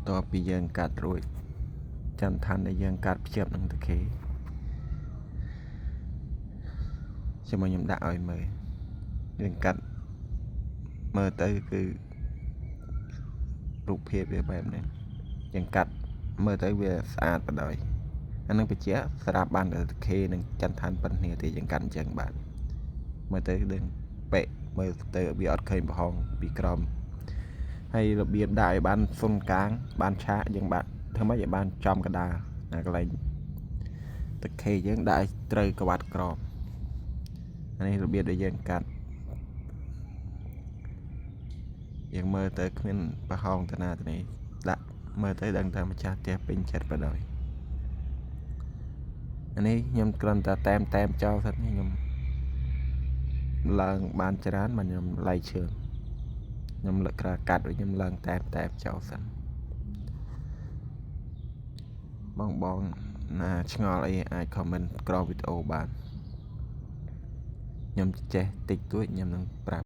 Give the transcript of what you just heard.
តពីយើងកាត់រួចចន្ទឋានដែលយើងកាត់ភ្ជាប់នឹងតខេជាមួយខ្ញុំដាក់ឲ្យមើលយើងកាត់មើលទៅគឺរូបភាពវាបែបនេះយើងកាត់មើលទៅវាស្អាតបដ ாய் អានឹងបញ្ជាក់ស្រាប់បានតខេនឹងចន្ទឋានប៉ុណ្ណេះទេយើងកាត់អញ្ចឹងបាទមើលទៅដឹងពេកមើលទៅវាអត់ឃើញប្រហោងពីក្រោមហើយរបៀបដាក់ឲ្យបានសុនកាងបានឆាកយើងបាទធ្វើម៉េចឲ្យបានចំកដាលណាកន្លែងតខេយើងដាក់ឲ្យត្រូវក្បាត់ក្រោមអានេះរបៀបដែលយើងកាត់យើងមើលទៅគ្មានប្រហោងតាណាទេដាក់មើលទៅដឹងតែម្ចាស់ផ្ទះពេញចិត្តបដ ாய் អានេះខ្ញុំគ្រាន់តែតែមចោលសិនខ្ញុំឡើងបានច្រើនមកខ្ញុំឡៃជើងខ្ញុំលើកក្រកាត់ខ្ញុំឡើងតែចោលសិនបងណាឆ្ងល់អីអាច comment ក្រោមវីដេអូបានខ្ញុំចេះតិចតួចខ្ញុំនឹងប្រាប់